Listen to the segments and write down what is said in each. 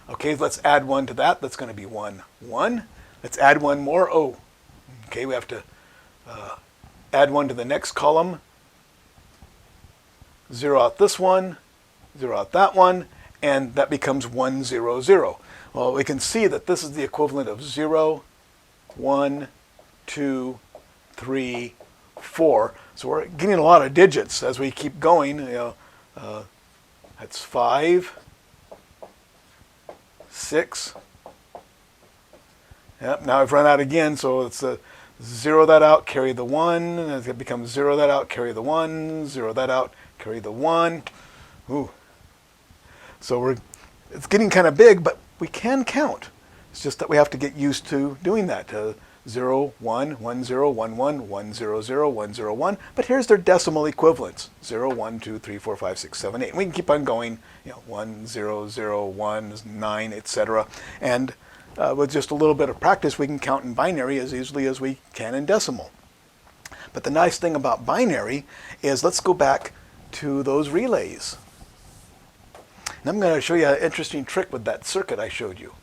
Okay, let's add 1 to that. That's going to be 1, 1. Let's add 1 more. Oh, okay, we have to add 1 to the next column. 0 out this one, 0 out that one, and that becomes 1, 0, 0. Well, we can see that this is the equivalent of 0, 1, 2, 3, 4. So we're getting a lot of digits as we keep going. That's 5, 6. Yep, now I've run out again, so it's 0 that out, carry the 1, and it becomes 0 that out, carry the 1, 0 that out, carry the 1. Ooh. So it's getting kind of big, but we can count. It's just that we have to get used to doing that. 0, 1, 1, 0, 1, 1, 1, 0, 0, 1, 0, 1. But here's their decimal equivalents. 0, 1, 2, 3, 4, 5, 6, 7, 8. And we can keep on going, 1, 0, 0, 1, 9, etc. And with just a little bit of practice, we can count in binary as easily as we can in decimal. But the nice thing about binary is, let's go back to those relays. And I'm going to show you an interesting trick with that circuit I showed you.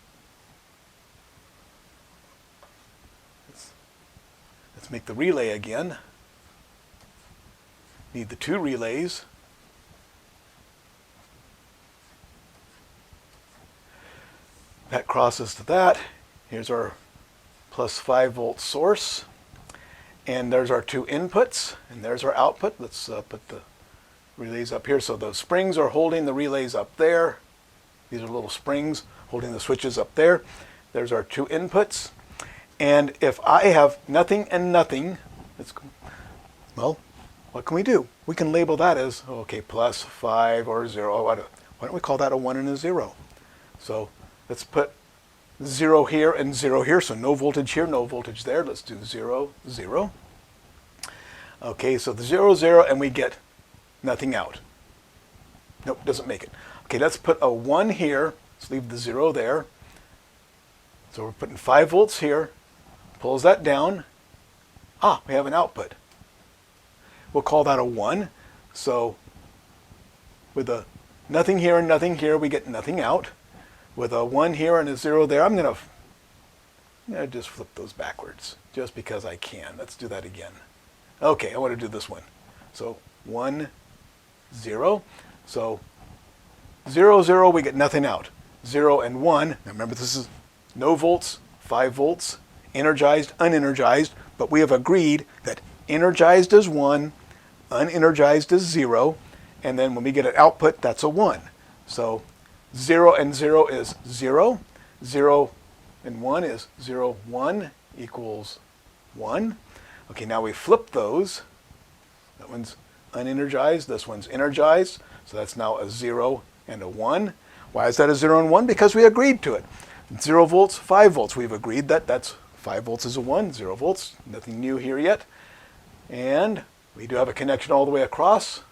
Let's make the relay again. Need the 2 relays. That crosses to that. Here's our plus 5 volt source. And there's our 2 inputs. And there's our output. Let's put the relays up here. So the springs are holding the relays up there. These are little springs holding the switches up there. There's our 2 inputs. And if I have nothing and nothing, well, what can we do? We can label that as, okay, plus 5 or 0. Why don't we call that a 1 and a 0? So let's put 0 here and 0 here. So no voltage here, no voltage there. Let's do 0, 0. Okay, so the 0, 0, and we get nothing out. Nope, doesn't make it. Okay, let's put a 1 here. Let's leave the 0 there. So we're putting 5 volts here. Pulls that down. Ah, we have an output. We'll call that a 1. So with a nothing here and nothing here, we get nothing out. With a 1 here and a 0 there, I'm going to just flip those backwards, just because I can. Let's do that again. Okay, I want to do this one. So 1, 0. So 0, 0, we get nothing out. 0 and 1. Now remember, this is no volts, 5 volts. Energized, unenergized, but we have agreed that energized is 1, unenergized is 0, and then when we get an output, that's a 1. So 0 and 0 is 0, 0 and 1 is 0, 1 equals 1. Okay, now we flip those. That one's unenergized, this one's energized, so that's now a 0 and a 1. Why is that a 0 and 1? Because we agreed to it. 0 volts, 5 volts, we've agreed that that's 5 volts is a 1, 0 volts, nothing new here yet. And we do have a connection all the way across.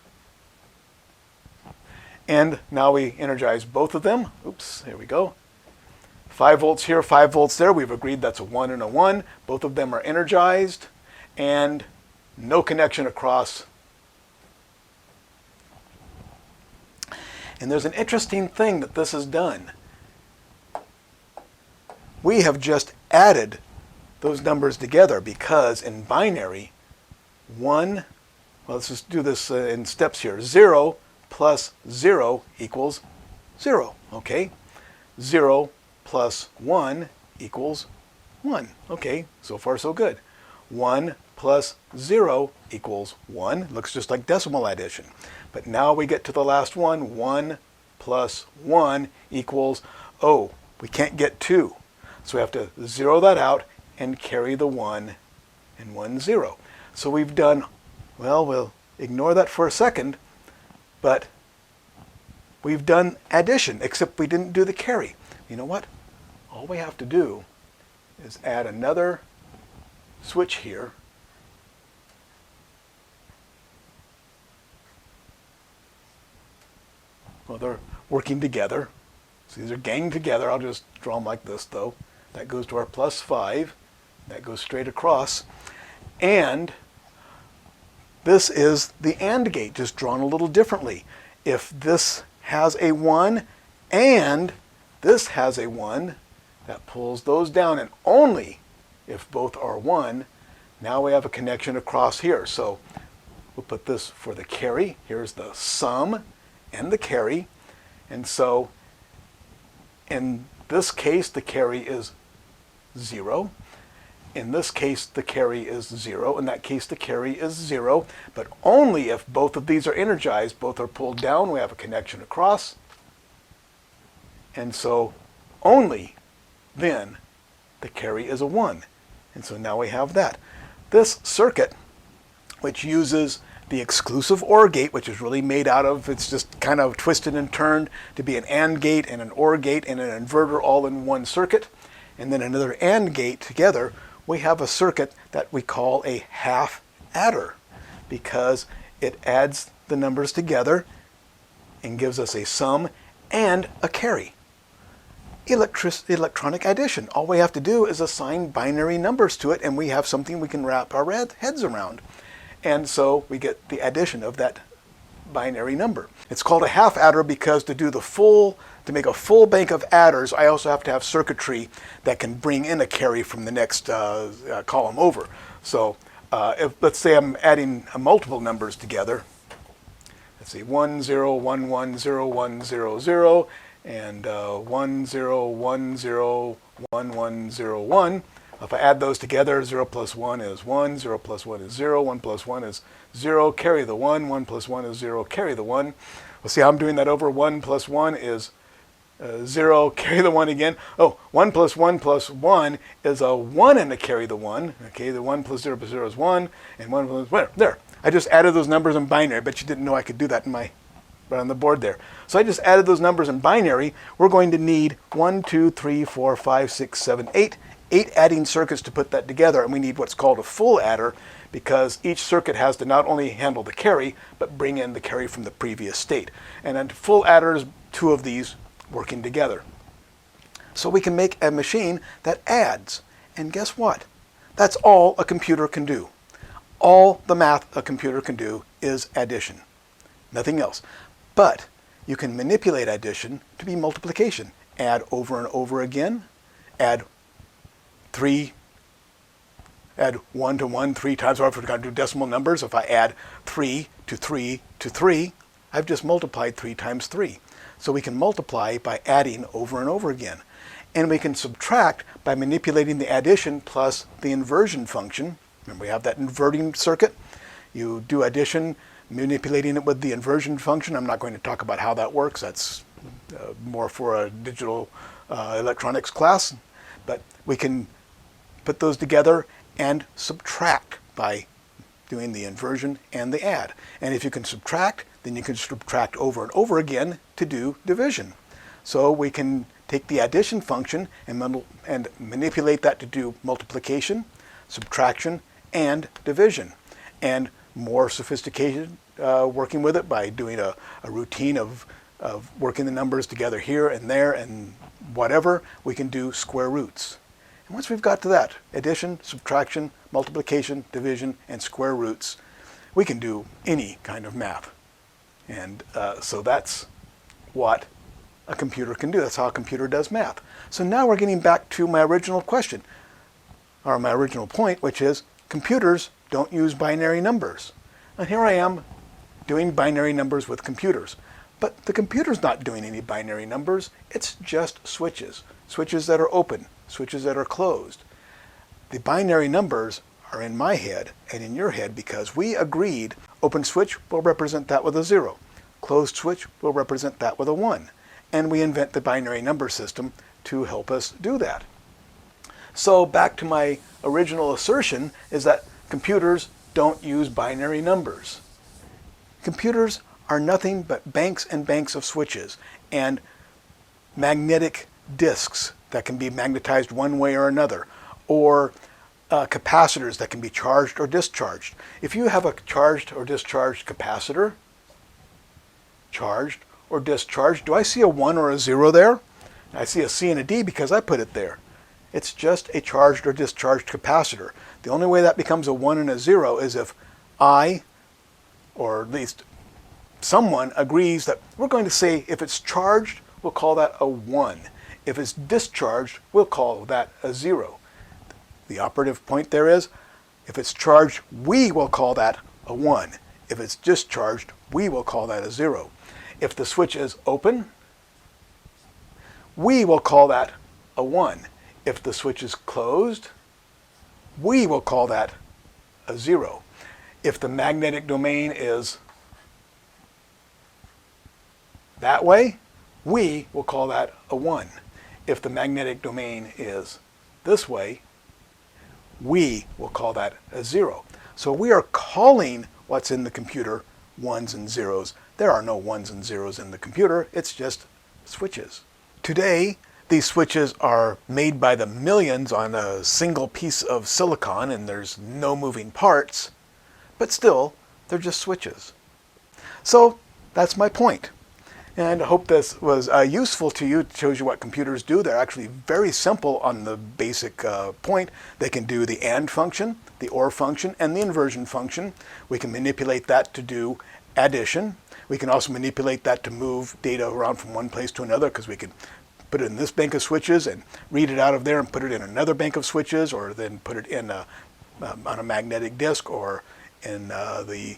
And now we energize both of them. Oops, there we go. 5 volts here, 5 volts there. We've agreed that's a 1 and a 1. Both of them are energized. And no connection across. And there's an interesting thing that this has done. We have just added those numbers together, because in binary, 1, well, let's just do this in steps here. 0 plus 0 equals 0, okay? 0 plus 1 equals 1. Okay, so far so good. 1 plus 0 equals 1. Looks just like decimal addition. But now we get to the last one. 1 plus 1 equals, oh, we can't get 2. So we have to 0 that out and carry the 1 and 1, 0. So we've done, well, we'll ignore that for a second, but we've done addition, except we didn't do the carry. You know what? All we have to do is add another switch here. Well, they're working together. So these are ganged together. I'll just draw them like this, though. That goes to our plus 5. That goes straight across. And this is the AND gate, just drawn a little differently. If this has a 1 and this has a 1. That pulls those down, and only if both are 1, now we have a connection across here. So we'll put this for the carry. Here's the sum and the carry. And so in this case, the carry is 0. In this case, the carry is 0. In that case, the carry is 0. But only if both of these are energized, both are pulled down, we have a connection across. And so only then the carry is a 1. And so now we have that. This circuit, which uses the exclusive OR gate, which is really made out of, it's just kind of twisted and turned to be an AND gate and an OR gate and an inverter all in one circuit, and then another AND gate together, we have a circuit that we call a half adder because it adds the numbers together and gives us a sum and a carry. Electronic addition. All we have to do is assign binary numbers to it, and we have something we can wrap our heads around. And so we get the addition of that binary number. It's called a half adder because to make a full bank of adders, I also have to have circuitry that can bring in a carry from the next column over. So if let's say I'm adding multiple numbers together, let's see, 1 0 1 1 0 1 0 0 and 1 0 1 0 1 1 0 1. If I add those together, 0 plus 1 is 1, 0 plus 1 is 0, 1 plus 1 is 0, carry the 1, 1 plus 1 is 0, carry the 1. We'll see how I'm doing that over. 1 plus 1 is 0, carry the 1 again. Oh, 1 plus 1 plus 1 is a 1 and a carry the 1. Okay, the 1 plus 0 plus 0 is 1, and 1 plus 1, there. I just added those numbers in binary. I bet you didn't know I could do that right on the board there. So I just added those numbers in binary. We're going to need 1, 2, 3, 4, 5, 6, 7, 8 adding circuits to put that together, and we need what's called a full adder because each circuit has to not only handle the carry, but bring in the carry from the previous state. And then full adders, 2 of these working together. So we can make a machine that adds. And guess what? That's all a computer can do. All the math a computer can do is addition. Nothing else. But you can manipulate addition to be multiplication. Add over and over again. Add 1 to 1 3 times, or if we're going to do decimal numbers, if I add 3 to 3 to 3, I've just multiplied 3 times 3. So we can multiply by adding over and over again. And we can subtract by manipulating the addition plus the inversion function. Remember, we have that inverting circuit. You do addition, manipulating it with the inversion function. I'm not going to talk about how that works. That's more for a digital electronics class. But we can put those together and subtract by doing the inversion and the add. And if you can subtract, then you can subtract over and over again to do division. So we can take the addition function and manipulate that to do multiplication, subtraction, and division. And more sophisticated working with it by doing a routine of working the numbers together here and there and whatever, we can do square roots. And once we've got to that, addition, subtraction, multiplication, division, and square roots, we can do any kind of math. And so that's what a computer can do. That's how a computer does math. So now we're getting back to my original question, or my original point, which is computers don't use binary numbers. And here I am doing binary numbers with computers. But the computer's not doing any binary numbers. It's just switches. Switches that are open, switches that are closed. The binary numbers are in my head and in your head because we agreed open switch will represent that with a 0. Closed switch will represent that with a 1. And we invent the binary number system to help us do that. So back to my original assertion is that computers don't use binary numbers. Computers are nothing but banks and banks of switches and magnetic disks that can be magnetized one way or another, or capacitors that can be charged or discharged. If you have a charged or discharged capacitor, charged or discharged, do I see a 1 or a 0 there? I see a C and a D because I put it there. It's just a charged or discharged capacitor. The only way that becomes a 1 and a 0 is if I, or at least someone agrees that we're going to say if it's charged, we'll call that a 1. If it's discharged, we'll call that a 0. The operative point there is, if it's charged, we will call that a 1. If it's discharged, we will call that a 0. If the switch is open, we will call that a 1. If the switch is closed, we will call that a 0. If the magnetic domain is that way, we will call that a 1. If the magnetic domain is this way, we will call that a 0. So we are calling what's in the computer ones and zeros. There are no ones and zeros in the computer. It's just switches. Today, these switches are made by the millions on a single piece of silicon, and there's no moving parts, but still, they're just switches. So that's my point. And I hope this was useful to you. It shows you what computers do. They're actually very simple on the basic point. They can do the AND function, the OR function, and the inversion function. We can manipulate that to do addition. We can also manipulate that to move data around from one place to another, because we can put it in this bank of switches and read it out of there and put it in another bank of switches, or then put it in on a magnetic disk, or in the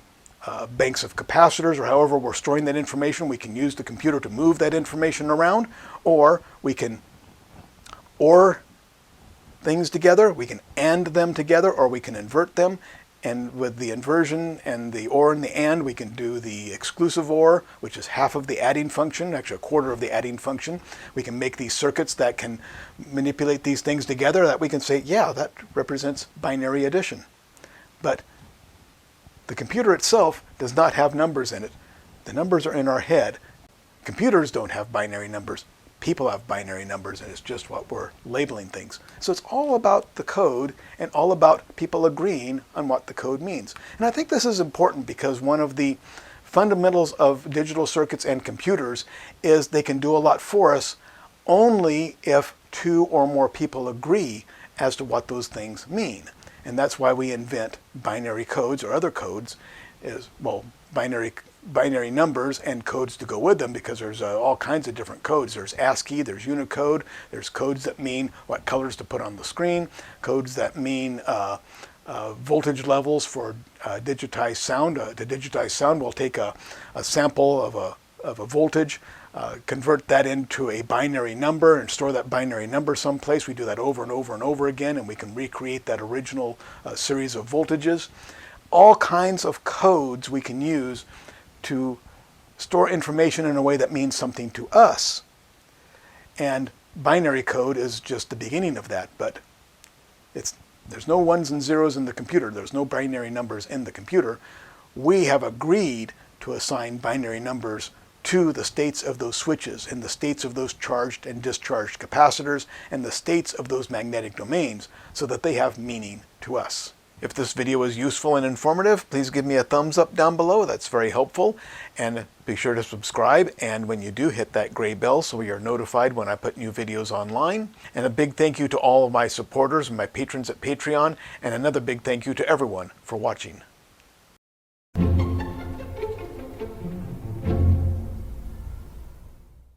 banks of capacitors, or however we're storing that information. We can use the computer to move that information around, or we can OR things together, we can AND them together, or we can invert them. And with the inversion and the OR and the AND, we can do the exclusive OR, which is half of the adding function, actually a quarter of the adding function. We can make these circuits that can manipulate these things together, that we can say, yeah, that represents binary addition. But the computer itself does not have numbers in it. The numbers are in our head. Computers don't have binary numbers. People have binary numbers, and it's just what we're labeling things. So it's all about the code and all about people agreeing on what the code means. And I think this is important because one of the fundamentals of digital circuits and computers is they can do a lot for us only if two or more people agree as to what those things mean. And that's why we invent binary codes or other codes, binary numbers and codes to go with them, because there's all kinds of different codes. There's ASCII, there's Unicode, there's codes that mean what colors to put on the screen, codes that mean voltage levels for digitized sound. To digitize sound, we'll take a sample of a voltage, convert that into a binary number and store that binary number someplace. We do that over and over and over again, and we can recreate that original series of voltages. All kinds of codes we can use to store information in a way that means something to us. And binary code is just the beginning of that, but there's no ones and zeros in the computer. There's no binary numbers in the computer. We have agreed to assign binary numbers to the states of those switches, and the states of those charged and discharged capacitors, and the states of those magnetic domains, so that they have meaning to us. If this video was useful and informative, please give me a thumbs up down below. That's very helpful. And be sure to subscribe, and when you do, hit that gray bell so you're notified when I put new videos online. And a big thank you to all of my supporters and my patrons at Patreon, and another big thank you to everyone for watching.